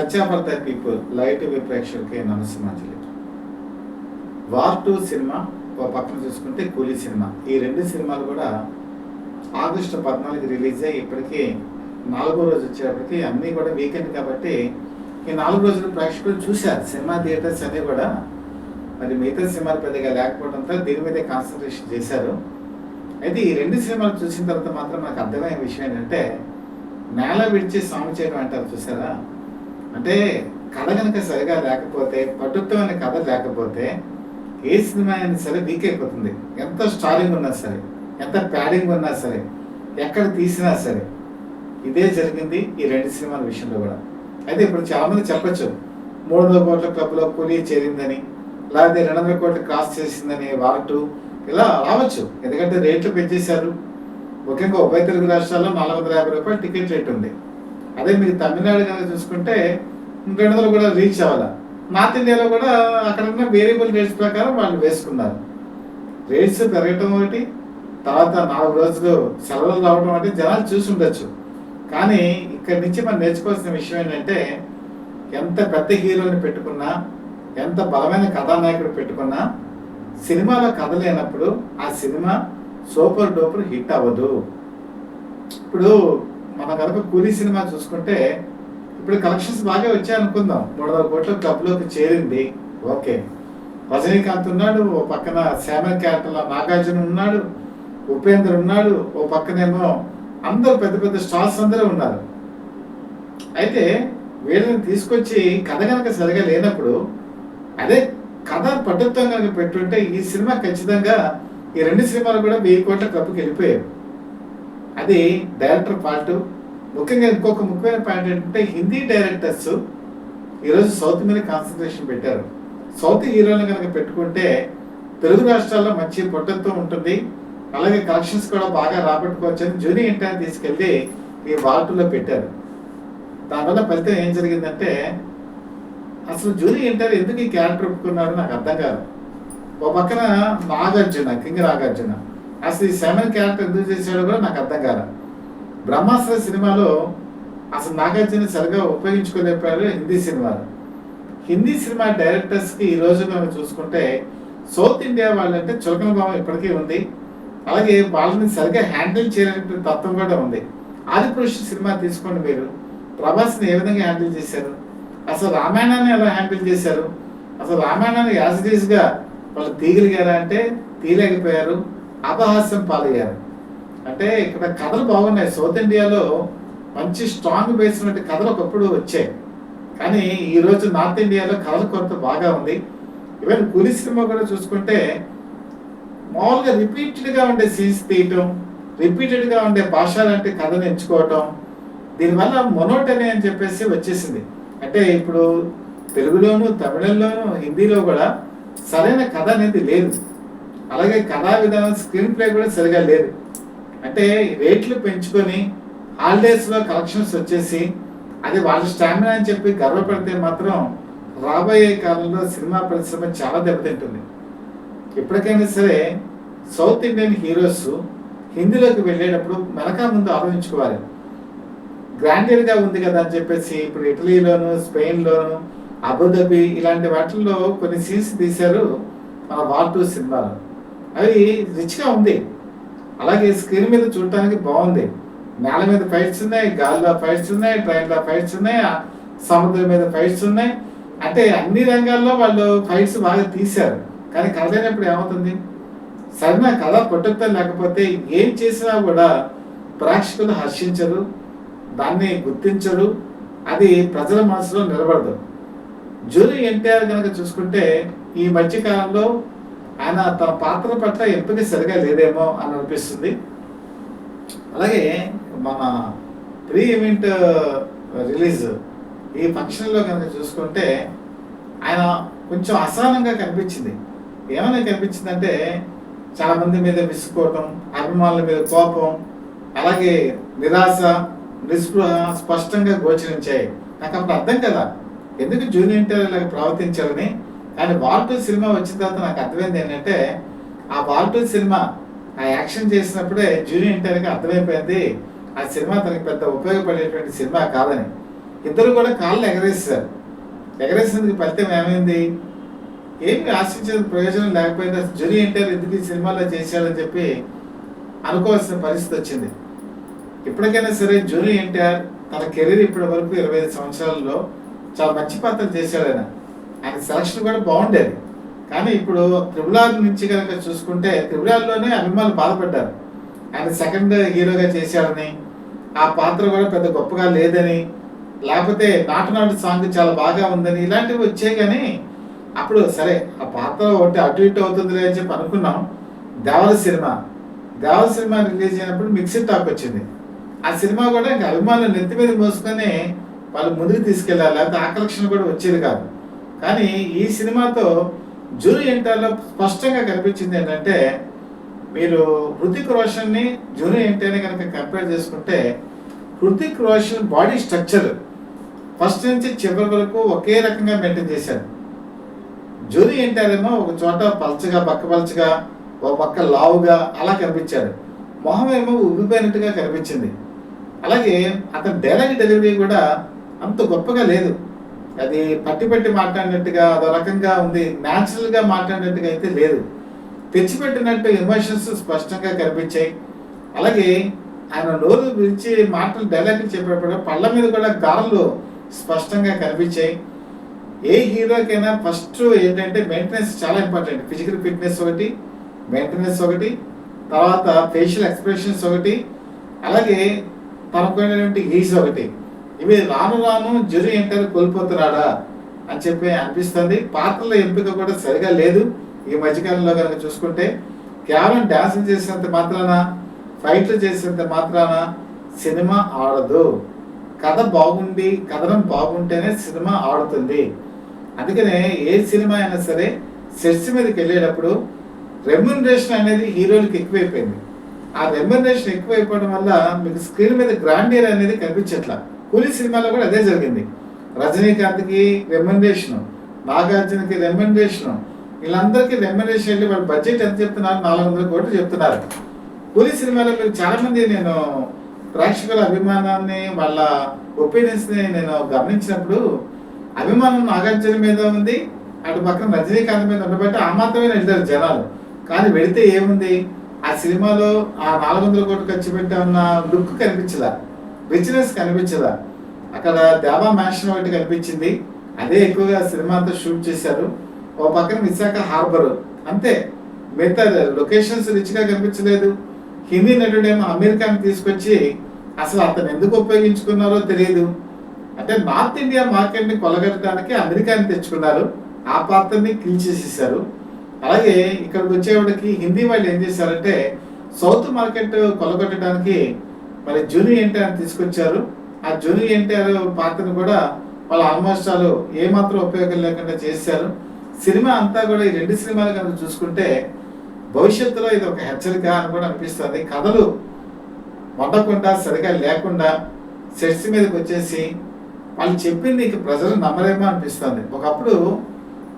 సత్యాపర్ the people live TV ప్రేక్షకులకి నమస్కారం. War 2 cinema ఒక పక్కన చూసుకుంటే కూలీ సినిమా, ఈ రెండు సినిమాలు కూడా ఆగస్టు 14 రిలీజ్ అయ్యి ఇప్పటికీ 4వ రోజు వచ్చేటప్పటికి అన్నీ కూడా వీకెండ్ కాబట్టి ఈ 4 రోజులు ప్రేక్షకులు చూశారు. సినిమా థియేటర్స్ అన్నీ కూడా మరి మిగతా సినిమాలు పెద్దగా లేకపోవడంతో దీని మీదే కాన్సన్ట్రేషన్ చేశారు. అయితే ఈ రెండు సినిమాలు చూసిన తర్వాత మాత్రం నాకు అర్థమైన విషయం ఏంటంటే, నేల విడిచి సాము చేయడం అంటారు చూసారా, అంటే కథ కనుక సరిగా లేకపోతే, పట్టుత్వమైన కథ లేకపోతే ఏ సినిమా అయినా సరే వీక్ అయిపోతుంది. ఎంత స్టారింగ్ ఉన్నా సరే, ఎంత ప్యాడింగ్ ఉన్నా సరే, ఎక్కడ తీసినా సరే. ఇదే జరిగింది ఈ రెండు సినిమాల విషయంలో కూడా. అయితే ఇప్పుడు చాలామంది చెప్పచ్చు 300 కోట్ల క్లబ్లో కూలీ చేరిందని, లేకపోతే 200 కోట్లు క్రాస్ చేసిందని వార్ 2 ఇలా రావచ్చు. ఎందుకంటే రేట్లు పెంచేశారు. ముఖ్యంగా ఉభయ తెలుగు రాష్ట్రాల్లో 450 రూపాయలు టికెట్ రేట్ ఉంది. అదే మీరు తమిళనాడు కనుక చూసుకుంటే 200 కూడా రీచ్ అవ్వాలి. నార్త్ ఇండియాలో కూడా అక్కడ ఉన్న వేరియబుల్ రేట్స్ ప్రకారం వాళ్ళు వేసుకున్నారు. రేట్స్ పెరగటం ఒకటి, తర్వాత 4 రోజులు సెలవులు రావడం అంటే జనాలు చూసి ఉండొచ్చు. కానీ ఇక్కడి నుంచి మనం నేర్చుకోవాల్సిన విషయం ఏంటంటే, ఎంత పెద్ద హీరోని పెట్టుకున్నా, ఎంత బలమైన కథానాయకుడు పెట్టుకున్నా, సినిమాలో కథ లేనప్పుడు ఆ సినిమా సూపర్ డూపర్ హిట్ అవ్వదు. ఇప్పుడు మన కనుక కూలీ సినిమా చూసుకుంటే ఇప్పుడు కలెక్షన్స్ బాగా వచ్చాయి అనుకుందాం. 300 కోట్ల క్లబ్లోకి చేరింది, ఓకే. రజనీకాంత్ ఉన్నాడు, ఓ పక్కన శామల్ క్యారెక్టర్లో నాగార్జున ఉన్నాడు, ఉపేంద్ర ఉన్నాడు, ఓ పక్కనేమో అందరూ పెద్ద పెద్ద స్టార్స్ అందరూ ఉన్నారు. అయితే వీళ్ళని తీసుకొచ్చి కథ కనుక సరిగా లేనప్పుడు, అదే కథ పట్టుత్వం కనుక పెట్టుంటే ఈ సినిమా ఖచ్చితంగా ఈ రెండు సినిమాలు కూడా 1000 కోట్ల క్లబ్కి వెళ్ళిపోయారు. అది డైరెక్టర్ పార్ట్. ముఖ్యంగా ఇంకొక ముఖ్యమైన పాయింట్ ఏంటంటే, హిందీ డైరెక్టర్స్ ఈరోజు సౌత్ మీద కాన్సన్ట్రేషన్ పెట్టారు. సౌత్ హీరోలను కనుక పెట్టుకుంటే తెలుగు రాష్ట్రాల్లో మంచి పట్టుత్వం ఉంటుంది, అలాగే కలెక్షన్స్ కూడా బాగా రాబట్టుకోవచ్చు అని జూనియర్ ఎన్టీఆర్ తీసుకెళ్ళి ఈ వార్ 2లో పెట్టారు. దానివల్ల ఫలితం ఏం జరిగిందంటే, అసలు జూనియర్ ఎన్టీఆర్ ఎందుకు ఈ క్యారెక్టర్ ఒప్పుకున్నాడో నాకు అర్థం కాదు. ఒక పక్కన నాగార్జున, కింగ్ నాగార్జున అసలు ఈ సెవెన్ క్యారెక్టర్ ఎందుకు చేశాడో కూడా నాకు అర్థం కాదు. బ్రహ్మాస్త్ర సినిమాలో అసలు నాగార్జున సరిగా ఉపయోగించుకోలేకపోయారు హిందీ సినిమాలో. హిందీ సినిమా డైరెక్టర్స్కి ఈ రోజు మనం చూసుకుంటే సౌత్ ఇండియా వాళ్ళంటే చులకన భావం ఇప్పటికీ ఉంది, అలాగే వాళ్ళని సరిగా హ్యాండిల్ చేయలేని తత్వం కూడా ఉంది. ఆదిపురుష్ సినిమా తీసుకోండి, మీరు ప్రభాస్ని ఏ విధంగా హ్యాండిల్ చేశారు, అసలు రామాయణాన్ని ఎలా హ్యాండిల్ చేశారు, అసలు రామాయణాన్ని యాజ్ ఇట్ ఈస్గా వాళ్ళు తీయగలిగారా అంటే తీయలేకపోయారు, అపహాస్యం పాలయ్యారు. అంటే ఇక్కడ కథలు బాగున్నాయి. సౌత్ ఇండియాలో మంచి స్ట్రాంగ్ బేసినటువంటి కథలు ఒకప్పుడు వచ్చాయి, కానీ ఈరోజు నార్త్ ఇండియాలో కథల కొరత బాగా ఉంది. ఈవెన్ కూలీ సినిమా కూడా చూసుకుంటే మామూలుగా రిపీటెడ్గా ఉండే సీన్స్ తీయటం, రిపీటెడ్గా ఉండే భాష లాంటి కథను ఎంచుకోవటం, దీనివల్ల మొనోటనీ అని చెప్పేసి వచ్చేసింది. అంటే ఇప్పుడు తెలుగులోను, తమిళంలోను, హిందీలో కూడా సరైన కథ అనేది లేదు. అలాగే కథా విధానం, స్క్రీన్ ప్లే కూడా సరిగా లేదు. అంటే రేట్లు పెంచుకొని హాలిడేస్లో కలెక్షన్స్ వచ్చేసి అది వాళ్ళ స్టామినా అని చెప్పి గర్వపడితే మాత్రం రాబోయే కాలంలో సినిమా పరిశ్రమ చాలా దెబ్బతింటుంది. ఎప్పటికైనా సరే సౌత్ ఇండియన్ హీరోస్ హిందీలోకి వెళ్ళేటప్పుడు వెనక ముందు ఆలోచించుకోవాలి. గ్రాండియర్గా ఉంది కదా అని చెప్పేసి ఇప్పుడు ఇటలీలోను, స్పెయిన్లోను, అబుదాబి ఇలాంటి వాటిల్లో కొన్ని సీన్స్ తీశారు మన వార్ 2 సినిమాలో. అవి రిచ్గా ఉంది, అలాగే స్క్రీన్ మీద చూడటానికి బాగుంది. నేల మీద ఫైట్స్ ఉన్నాయి, గాలిలో ఫైట్స్ ఉన్నాయి, ట్రైన్లో ఫైట్స్ ఉన్నాయి, సముద్రం మీద ఫైట్స్ ఉన్నాయి. అంటే అన్ని రంగాల్లో వాళ్ళు ఫైట్స్ బాగా తీశారు. కానీ కథ అయినప్పుడు ఏమవుతుంది, సరైన కథ పట్టుత్వం లేకపోతే ఏం చేసినా కూడా ప్రేక్షకులు హర్షించరు, దాన్ని గుర్తించరు, అది ప్రజల మనసులో నిలబడదు. జూనియర్ ఎన్టీఆర్ కనుక చూసుకుంటే ఈ మధ్యకాలంలో ఆయన తన పాత్ర పట్ల ఎంపిక సరిగా లేదేమో అని అనిపిస్తుంది. అలాగే మన ప్రీ ఈవెంట్ రిలీజ్ ఈ ఫంక్షన్లో కనుక చూసుకుంటే ఆయన కొంచెం అసహనంగా కనిపించింది. ఏమైనా కనిపించిందంటే చాలామంది మీద విసుకోవటం, అభిమానుల మీద కోపం, అలాగే నిరాశ, నిస్పృహ స్పష్టంగా గోచరించాయి. నాకు అప్పుడు అర్థం కదా ఎందుకు జూనియర్ ఎన్టీఆర్ ఇలాగ ప్రవర్తించాలని. కానీ వార్ 2 సినిమా వచ్చిన తర్వాత నాకు అర్థమైంది ఏంటంటే, ఆ వార్ 2 సినిమా ఆ యాక్షన్ చేసినప్పుడే జూనియర్ ఎన్టీఆర్కి అర్థమైపోయింది ఆ సినిమా తనకి పెద్ద ఉపయోగపడేటువంటి సినిమా కాదని. ఇద్దరు కూడా కాళ్ళు ఎగరేసారు. ఎగరేసినందుకు ఫలితం ఏమైంది? ఏమి ఆశించేది ప్రయోజనం లేకపోయింది. జూనియర్ ఎన్టీఆర్ ఎందుకు ఈ సినిమాలో చేశాడని చెప్పి అనుకోవాల్సిన పరిస్థితి వచ్చింది. ఇప్పటికైనా సరే జూనియర్ ఎన్టీఆర్ తన కెరీర్ ఇప్పటి వరకు 25 సంవత్సరాలలో చాలా మంచి పాత్రలు చేశాడు. ఆయన సెలక్షన్ కూడా బాగుండేది. కానీ ఇప్పుడు త్రిబుల్ ఆర్ నుంచి కనుక చూసుకుంటే త్రిబుల్ ఆర్లోనే అభిమానులు బాధపడ్డారు. ఆయన సెకండ్ హీరోగా చేశాడని, ఆ పాత్ర కూడా పెద్ద గొప్పగా లేదని, లేకపోతే నాటు నాటు సాంగ్ చాలా బాగా ఉందని ఇలాంటివి వచ్చాయి. కానీ అప్పుడు సరే ఆ పాత్ర ఒకటి అటు ఇటు అవుతుంది అని చెప్పి అనుకున్నాం. దేవర సినిమా రిలీజ్ అయినప్పుడు మిక్స్డ్ టాక్ వచ్చింది. ఆ సినిమా కూడా ఇంకా అభిమానులు నెత్తి మీద మోసుకొని వాళ్ళు ముందుకు తీసుకెళ్ళాలి, లేకపోతే ఆకర్షణ కూడా వచ్చేది కాదు. కానీ ఈ సినిమాతో జూనియర్ ఎన్టీఆర్లో స్పష్టంగా కనిపించింది ఏంటంటే, మీరు హృతిక్ రోషన్ని జూనియర్ ఎన్టీఆర్ని కనుక కంపేర్ చేసుకుంటే Hrithik Roshan body structure first నుంచి చివరి వరకు ఒకే రకంగా మెయింటైన్ చేశాడు. జూనియర్ ఎన్టీఆర్ ఏమో ఒక చోట పలచగా బక్కపలచగా, ఒక పక్క లావుగా అలా కనిపించాడు. మొహం ఏమో ఉబ్బిపోయినట్టుగా కనిపించింది. అలాగే అతని డైలాగ్ డెలివరీ కూడా అంత గొప్పగా లేదు. అది పట్టి మాట్లాడినట్టుగా అదో రకంగా ఉంది. న్యాచురల్గా మాట్లాడినట్టుగా అయితే లేదు. తెచ్చిపెట్టినట్టు ఎమోషన్స్ స్పష్టంగా కనిపించాయి. అలాగే ఆయన నోరు విరిచి మాటలు డైలాగులు చెప్పేటప్పుడు పళ్ళ మీద కూడా గారెలు స్పష్టంగా కనిపించాయి. ఏ హీరోకైనా ఫస్ట్ ఏంటంటే మెయింటెనెన్స్ చాలా ఇంపార్టెంట్. ఫిజికల్ ఫిట్నెస్ ఒకటి, మెయింటెనెన్స్ ఒకటి, తర్వాత ఫేషియల్ ఎక్స్ప్రెషన్స్ ఒకటి, అలాగే తనకున్నటువంటి ఈజ్ ఒకటి. ఇవి రాను రాను జూనియర్ ఎన్టీఆర్ కోల్పోతున్నాడా అని చెప్పి అనిపిస్తుంది. పాత్రల ఎంపిక కూడా సరిగా లేదు. ఈ మధ్యకాలంలో కనుక చూసుకుంటే కేవలం డ్యాన్సులు చేసినంత మాత్రాన, ఫైట్లు చేసినంత మాత్రాన సినిమా ఆడదు. కథ బాగుండి, కథనం బాగుంటేనే సినిమా ఆడుతుంది. అందుకనే ఏ సినిమా అయినా సరే సెట్స్ మీదకి వెళ్ళేటప్పుడు రెమ్యునరేషన్ అనేది హీరోలకు ఎక్కువైపోయింది. ఆ రెమ్యునరేషన్ ఎక్కువైపోవడం వల్ల మీకు స్క్రీన్ మీద గ్రాండియర్ అనేది కనిపించట్లా. కూలీ సినిమాలో కూడా అదే జరిగింది. రజనీకాంత్కి రెమ్యునరేషన్, నాగార్జునకి రెమ్యునరేషన్, వీళ్ళందరికీ రెమ్యునరేషన్ వెళ్ళి వాళ్ళ బడ్జెట్ ఎంత చెప్తున్నారు? 400 కోట్లు చెప్తున్నారు. కూలీ సినిమాలో మీరు చాలా మంది నేను ప్రేక్షకుల అభిమానాన్ని, వాళ్ళ ఒపీనియన్స్ని నేను గమనించినప్పుడు అభిమానం నాగార్జున మీద ఉంది, అటు పక్కన రజనీకాంత్ మీద ఉండబట్టి ఆ మాత్రమే వెళ్తారు జనాలు. కానీ వెళితే ఏముంది? ఆ సినిమాలో ఆ 400 కోట్లు ఖర్చు పెట్టామన్న లుక్ కనిపించదా, రిచ్నెస్ కనిపించదా. అక్కడ దేవా మ్యాన్షన్ ఒకటి కనిపించింది, అదే ఎక్కువగా సినిమా అంతా షూట్ చేశారు. ఓ పక్కన విశాఖ హార్బర్, అంతే. మిగతా లొకేషన్స్ రిచ్గా కనిపించలేదు. హిందీ నటుడేమో అమెరికాని తీసుకొచ్చి అసలు అతను ఎందుకు ఉపయోగించుకున్నారో తెలియదు. అంటే నార్త్ ఇండియా మార్కెట్ని కొలగట్టడానికి అమెరికాని తెచ్చుకున్నారు, ఆ పాత్రని కిల్ చేసేసారు. అలాగే ఇక్కడికి వచ్చేవాడికి హిందీ వాళ్ళు ఏం చేశారంటే సౌత్ మార్కెట్ కొలగొట్టడానికి మరి జూనియర్ ఎన్టీఆర్ తీసుకొచ్చారు. ఆ జూనియర్ ఎన్టీఆర్ పాత్రను కూడా వాళ్ళు ఆల్మోస్ట్ వాళ్ళు ఏమాత్రం ఉపయోగం లేకుండా చేశారు. సినిమా అంతా కూడా ఈ 2 సినిమాలు కనుక చూసుకుంటే భవిష్యత్తులో ఇది ఒక హెచ్చరిక అని కూడా అనిపిస్తుంది. కథలు వండకుండా, సరిగా లేకుండా సెట్స్ మీదకి వచ్చేసి వాళ్ళు చెప్పింది ఇంక ప్రజలు నమ్మరేమో అనిపిస్తుంది. ఒకప్పుడు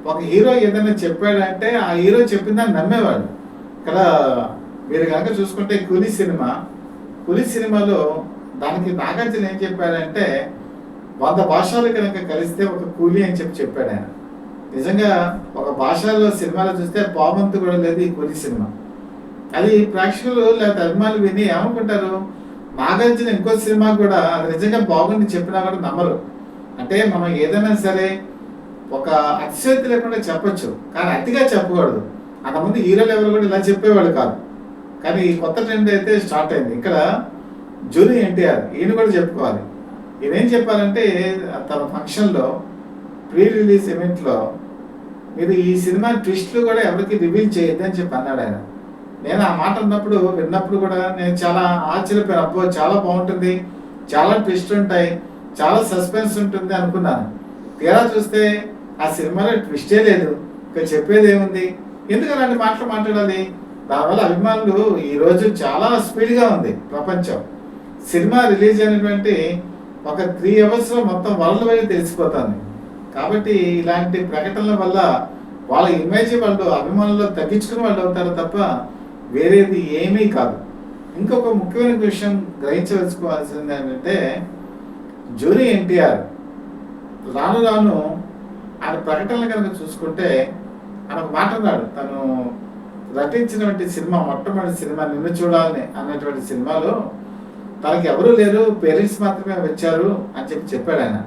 ఒక హీరో ఏదైనా చెప్పాడంటే ఆ హీరో చెప్పిందని నమ్మేవాడు. ఇక్కడ మీరు కనుక చూసుకుంటే కూలీ సినిమాలో దానికి నాగార్జున ఏం చెప్పాడంటే 100 భాషలు కనుక కలిస్తే ఒక కూలీ అని చెప్పాడు ఆయన. నిజంగా ఒక భాషలో సినిమాలో చూస్తే పావంతు కూడా లేదు ఈ కూలీ సినిమా. అది ప్రేక్షకులు లేకపోతే అభిమానులు విని ఏమనుకుంటారు? నాగార్జున ఇంకో సినిమా కూడా అది నిజంగా బాగుంది చెప్పినా కూడా నమ్మరు. అంటే మనం ఏదైనా సరే ఒక అతిశయోక్తి లేకుండా చెప్పొచ్చు, కానీ అతిగా చెప్పకూడదు. అంతకుముందు హీరోలు ఎవరు కూడా ఇలా చెప్పేవాడు కాదు. కానీ ఈ కొత్త ట్రెండ్ అయితే స్టార్ట్ అయింది. ఇక్కడ జూనియర్ ఎన్టీఆర్ ఈయన కూడా చెప్పుకోవాలి. ఈయన ఏం చెప్పాలంటే తన ఫంక్షన్లో ప్రీ రిలీజ్ ఈవెంట్లో మీరు ఈ సినిమా ట్విస్ట్లు కూడా ఎవరికి రివీల్ చేయొద్దని చెప్పి అన్నాడు ఆయన. నేను ఆ మాట విన్నప్పుడు కూడా నేను చాలా ఆశ్చర్యపోయాను. అబ్బో చాలా బాగుంటుంది, చాలా ట్విస్ట్ ఉంటాయి, చాలా సస్పెన్స్ ఉంటుంది అనుకున్నాను. తీరా చూస్తే ఆ సినిమాలో ట్విస్టే లేదు. ఇంకా చెప్పేది ఏముంది? ఎందుకు అలాంటి మాటలు మాట్లాడాలి? దానివల్ల అభిమానులు ఈరోజు చాలా స్పీడ్గా ఉంది ప్రపంచం. సినిమా రిలీజ్ అయినటువంటి ఒక 3 అవర్స్లో మొత్తం వరల్డ్ వైడ్ తెలిసిపోతుంది. కాబట్టి ఇలాంటి ప్రకటనల వల్ల వాళ్ళ ఇమేజ్ వాళ్ళు అభిమానుల్లో తగ్గించుకుని వాళ్ళు అవుతారు తప్ప వేరేది ఏమీ కాదు. ఇంకొక ముఖ్యమైన విషయం గ్రహించవలసుకోవాల్సింది ఏంటంటే జూనియర్ ఎన్టీఆర్ రాను రాను ఆయన ప్రకటనలు కనుక చూసుకుంటే ఆయన ఒక మాట అన్నాడు. తను రచించినటువంటి సినిమా, మొట్టమొదటి సినిమా నిన్ను చూడాలని అనేటువంటి సినిమాలో తనకి ఎవరూ లేరు, పేరెంట్స్ మాత్రమే వచ్చారు అని చెప్పాడు ఆయన.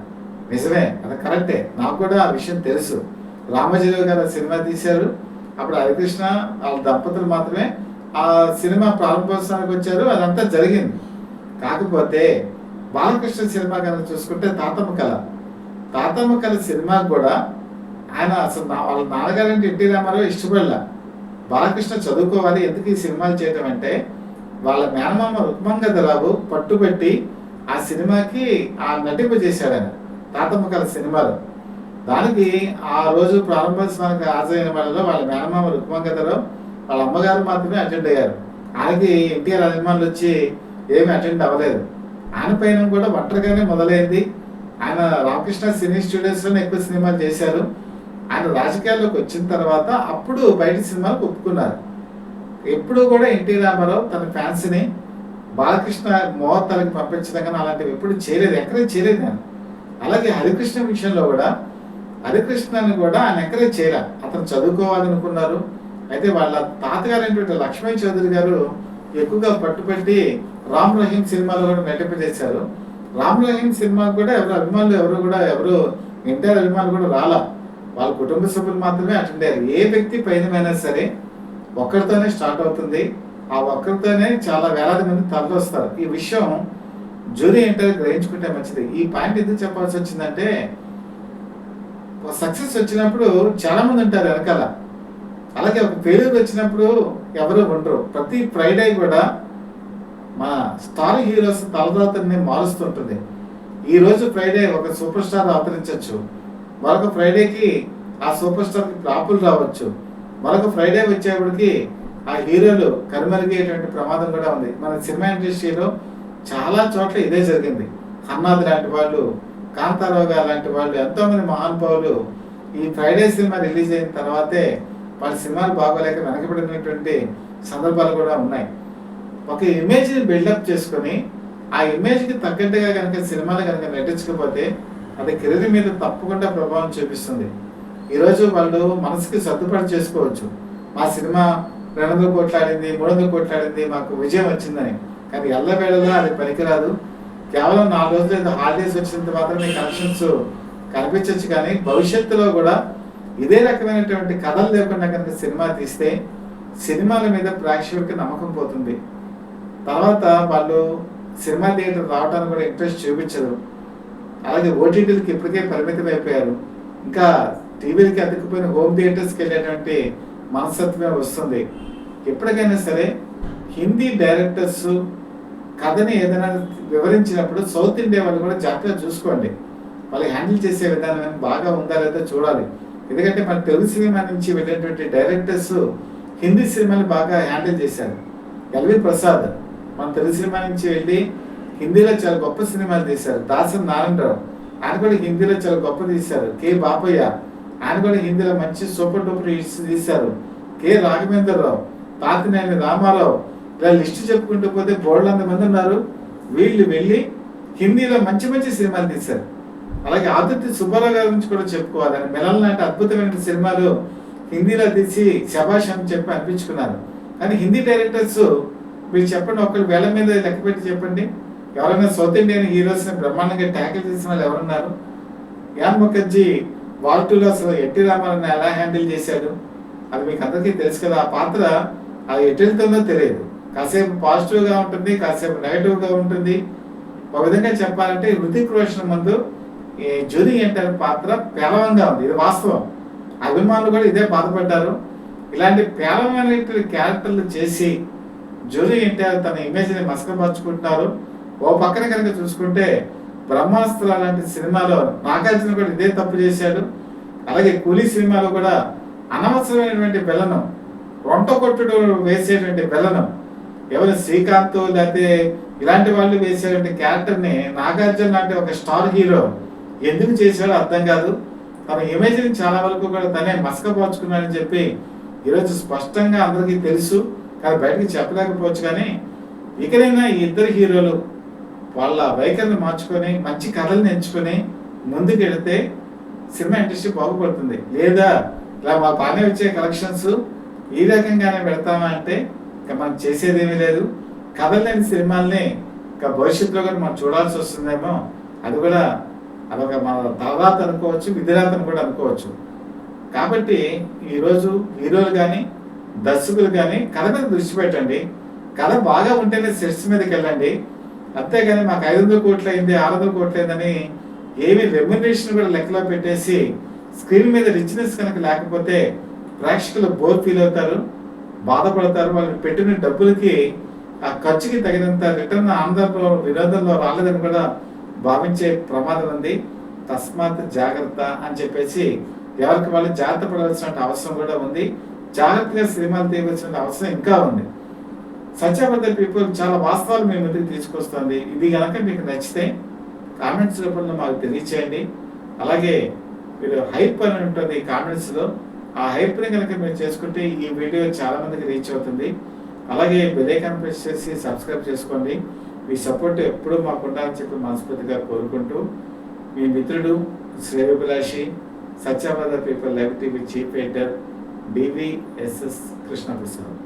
నిజమే, అది కరెక్టే. నాకు కూడా ఆ విషయం తెలుసు. రామోజీరావు గారు ఆ సినిమా తీశారు. అప్పుడు హరికృష్ణ వాళ్ళ దంపతులు మాత్రమే ఆ సినిమా ప్రారంభోత్సవానికి వచ్చారు. అదంతా జరిగింది. కాకపోతే బాలకృష్ణ సినిమా కనుక చూసుకుంటే తాతమ్మ కళ సినిమాకి కూడా ఆయన అసలు వాళ్ళ నాన్నగారంటే ఎన్టీ రామారావు ఇష్టపడలా. బాలకృష్ణ చదువుకోవాలి, ఎందుకు ఈ సినిమాలు చేయటం అంటే వాళ్ళ మేనమామ రుక్మంగధరావు పట్టుబట్టి ఆ సినిమాకి ఆ నటింపు చేశాడు ఆయన తాతమ్మ కళ సినిమాలో. దానికి ఆ రోజు ప్రారంభోత్సవానికి హాజరైన వాళ్ళలో వాళ్ళ మేనమామ రుక్మంగధరావు వాళ్ళ అమ్మగారు మాత్రమే అటెండ్ అయ్యారు. ఆయనకి ఎన్టీఆర్ అభిమానులు వచ్చి ఏమి అటెండ్ అవ్వలేదు. ఆయన పైన కూడా ఒంటరిగానే మొదలైంది. ఆయన రామకృష్ణ సినీ స్టూడియోస్లోనే ఎక్కువ సినిమాలు చేశారు. ఆయన రాజకీయాల్లోకి వచ్చిన తర్వాత అప్పుడు బయట సినిమాలకు ఒప్పుకున్నారు. ఎప్పుడు కూడా ఎన్టీ రామారావు తన ఫ్యాన్స్ని బాలకృష్ణ మోహత్తలకి పంపించడం కానీ అలాంటివి ఎప్పుడు చేయలేదు, ఎంకరేజ్ చేయలేదు ఆయన. అలాగే హరికృష్ణ విషయంలో కూడా హరికృష్ణని కూడా ఆయన ఎంకరేజ్ చేయలే. అతను చదువుకోవాలనుకున్నారు. అయితే వాళ్ళ తాతగారైనటువంటి లక్ష్మణ్ చౌదరి గారు ఎక్కువగా పట్టుబట్టి రామ్ రహీం సినిమాలో కూడా నటింపజేశారు. రామ్ రహీం సినిమా కూడా ఎవరు ఎన్టీఆర్ అభిమానులు కూడా రాలా. వాళ్ళ కుటుంబ సభ్యులు మాత్రమే అటెండ్ అయ్యారు. ఏ వ్యక్తి పైనమైనా సరే ఒక్కరితోనే స్టార్ట్ అవుతుంది. ఆ ఒక్కరితోనే చాలా వేలాది మంది తరలిస్తారు. ఈ విషయం జూరీ ఎన్టీఆర్ గ్రహించుకుంటే మంచిది. ఈ పాయింట్ ఎందుకు చెప్పాల్సి వచ్చిందంటే, సక్సెస్ వచ్చినప్పుడు చాలా మంది ఉంటారు వెనకాల. అలాగే ఒక ఫెయిల్యూర్ వచ్చినప్పుడు ఎవరు ఉండరు. ప్రతి ఫ్రైడే కూడా మన స్టార్ హీరోస్ తలరాతని మారుస్తుంటుంది. ఈ రోజు ఫ్రైడే ఒక సూపర్ స్టార్ అవతరించవచ్చు, మరొక ఫ్రైడేకి ఆ సూపర్ స్టార్కి ఫ్లాపులు రావచ్చు, మరొక ఫ్రైడే వచ్చేప్పటికి ఆ హీరోలు కనుమరుగేటువంటి ప్రమాదం కూడా ఉంది. మన సినిమా ఇండస్ట్రీలో చాలా చోట్ల ఇదే జరిగింది. హన్నాథ్ లాంటి వాళ్ళు, కాంతారావు గారు లాంటి వాళ్ళు, ఎంతోమంది మహానుభావులు ఈ ఫ్రైడే సినిమా రిలీజ్ అయిన తర్వాతే వాళ్ళ సినిమాలు బాగోలేక వెనకబడినటువంటి సందర్భాలు కూడా ఉన్నాయి. ఒక ఇమేజ్ని బిల్డప్ చేసుకొని ఆ ఇమేజ్కి తగ్గట్టుగా కనుక సినిమాలు కనుక నటించకపోతే అది కెరీర్ మీద తప్పకుండా ప్రభావం చూపిస్తుంది. ఈరోజు వాళ్ళు మనసుకి సర్దుబాటు చేసుకోవచ్చు. మా సినిమా 200 కోట్లు ఆడింది, 300 కోట్లు ఆడింది, మాకు విజయం వచ్చిందని. కానీ ఎల్లవేళలో అది పనికిరాదు. కేవలం 4 రోజులు ఏదో హాలిడేస్ వచ్చినంత మాత్రమే కనెక్షన్స్ కనిపించవచ్చు. కానీ భవిష్యత్తులో కూడా ఇదే రకమైనటువంటి కథలు లేకుండా కనుక సినిమా తీస్తే సినిమాల మీద ప్రేక్షకులకి నమ్మకం పోతుంది. తర్వాత వాళ్ళు సినిమా థియేటర్ రావడానికి కూడా ఇంట్రెస్ట్ చూపించరు. అలాగే ఓటీటీలకి ఇప్పటికే పరిమితం అయిపోయారు. ఇంకా టీవీలకి అతుక్కుపోయిన హోమ్ థియేటర్స్కి వెళ్ళేటువంటి మనస్తత్వమే వస్తుంది. ఎప్పటికైనా సరే హిందీ డైరెక్టర్స్ కథని ఏదైనా వివరించినప్పుడు సౌత్ ఇండియా వాళ్ళు కూడా జాగ్రత్తగా చూసుకోండి. వాళ్ళు హ్యాండిల్ చేసే విధానం బాగా ఉందా లేదో చూడాలి. ఎందుకంటే మన తెలుగు సినిమా నుంచి వెళ్ళేటువంటి డైరెక్టర్స్ హిందీ సినిమాని బాగా హ్యాండిల్ చేశారు. ఎల్వి ప్రసాద్ మన తెలుగు సినిమా నుంచి వెళ్ళి హిందీలో చాలా గొప్ప సినిమాలు తీశారు. దాసరి నారాయణరావు ఆయన కూడా హిందీలో చాలా గొప్ప తీశారు. కె బాపయ్య ఆయన కూడా హిందీలో మంచి సూపర్ డూపర్ హిట్స్ తీశారు. కె రాఘవేంద్రరావు, తాతినేని రామారావు, ఇలా లిస్టు చెప్పుకుంటూ పోతే బోర్డులంత మంది ఉన్నారు. వీళ్ళు వెళ్ళి హిందీలో మంచి మంచి సినిమాలు తీశారు. అలాగే ఆదిత్య సుబ్బారావు గారి నుంచి కూడా చెప్పుకోవాలి. ఆయన మిలన్ లాంటి అద్భుతమైన సినిమాలు హిందీలో తీసి శభాష్ అని చెప్పి అనిపించుకున్నారు. కానీ హిందీ డైరెక్టర్స్ మీరు చెప్పండి, ఒకళ్ళు వేల మీద లెక్క పెట్టి చెప్పండి, ఎవరైనా సౌత్ ఇండియన్ హీరోస్ని బ్రహ్మాండంగా ట్యాకిల్ చేసిన వాళ్ళు ఎవరున్నారు? యాన్ ముఖర్జీ వాల్ 2లో అసలు ఎన్టీ రామారావుని ఎలా హ్యాండిల్ చేశాడు అది మీకు అందరికీ తెలుసు కదా. ఆ పాత్ర అది ఎటు వెళ్తుందో తెలియదు. కాసేపు పాజిటివ్గా ఉంటుంది, కాసేపు నెగటివ్గా ఉంటుంది. ఒక విధంగా చెప్పాలంటే హృతిక్ రోషన్ ముందు ఈ జూరీ ఎన్టీఆర్ పాత్ర పేలవంగా ఉంది. ఇది వాస్తవం. అభిమానులు కూడా ఇదే బాధపడ్డారు. ఇలాంటి పేలవమైన క్యారెక్టర్లు చేసి జూరీ ఎన్టీఆర్ తన ఇమేజ్ని మసకపరుచుకుంటున్నారు. ఓ పక్కన కనుక చూసుకుంటే బ్రహ్మాస్త్ర లాంటి సినిమాలో నాగార్జున కూడా ఇదే తప్పు చేశాడు. అలాగే కూలీ సినిమాలో కూడా అనవసరమైనటువంటి బెల్లను, రొంట కొట్టుడు వేసేటువంటి బెల్లను ఎవరు శ్రీకాంత్ లేకపోతే ఇలాంటి వాళ్ళు వేసేటువంటి క్యారెక్టర్ని నాగార్జున లాంటి ఒక స్టార్ హీరో ఎందుకు చేశాడో అర్థం కాదు. తన ఇమేజ్ని చాలా వరకు కూడా తనే మసకపరుచుకున్నాడని చెప్పి ఈరోజు స్పష్టంగా అందరికీ తెలుసు. కానీ బయటకి చెప్పలేకపోవచ్చు. కానీ ఇకనైనా ఈ ఇద్దరు హీరోలు వాళ్ళ వైఖరిని మార్చుకొని మంచి కథలను ఎంచుకొని ముందుకెడితే సినిమా ఇండస్ట్రీ బాగుపడుతుంది. లేదా ఇలా మా బాగానే వచ్చే కలెక్షన్స్ ఈ రకంగానే పెడతామా అంటే ఇంకా మనం చేసేదేమీ లేదు. కథలు లేని సినిమాల్ని ఇంకా భవిష్యత్తులో కూడా మనం చూడాల్సి వస్తుందేమో. అది కూడా అదొక మన తలరాత అనుకోవచ్చు, విధిరాతను కూడా అనుకోవచ్చు. కాబట్టి ఈరోజు హీరోలు కానీ దర్శకులు కానీ కథ మీద దృష్టి పెట్టండి. కథ బాగా ఉంటేనే సెట్స్ మీదకి వెళ్ళండి. అంతేగాని మాకు 500 కోట్లు అయింది, 600 కోట్లు అయిందని ఏమి రెమ్యునరేషన్ కూడా లెక్కలో పెట్టేసి స్క్రీన్ మీద రిచ్నెస్ కనుక లేకపోతే ప్రేక్షకులు బోర్ ఫీల్ అవుతారు, బాధపడతారు. వాళ్ళు పెట్టిన డబ్బులకి ఆ ఖర్చుకి తగినంత రిటర్న్ ఆనందంలో వినోదంలో రాలేదని కూడా భావించే ప్రమాదం ఉంది. తస్మాత్ జాగ్రత్త అని చెప్పేసి ఎవరికి వాళ్ళు జాగ్రత్త పడాల్సిన అవసరం కూడా ఉంది. జాగ్రత్తగా సినిమాలు తీయవలసిన అవసరం ఇంకా ఉంది. సత్యాబద్ధ పీపుల్ చాలా వాస్తవాలు మీ ముందుకు తీసుకొస్తుంది. ఇది కనుక మీకు నచ్చితే కామెంట్స్ రూపంలో మాకు తెలియచేయండి. అలాగే మీరు హైప్ అని ఉంటుంది కామెంట్స్లో, ఆ హైప్ని కనుక మీరు చేసుకుంటే ఈ వీడియో చాలా మందికి రీచ్ అవుతుంది. అలాగే బెల్ ఐకాన్ ప్రెస్ చేసి సబ్స్క్రైబ్ చేసుకోండి. మీ సపోర్ట్ ఎప్పుడూ మాకు ఉండాలని చెప్పి మనస్ఫూర్తిగా కోరుకుంటూ మీ మిత్రుడు శ్రేయోభిలాషి సత్యాబద్ధ people live TV chief editor BVSS Krishnaprasad.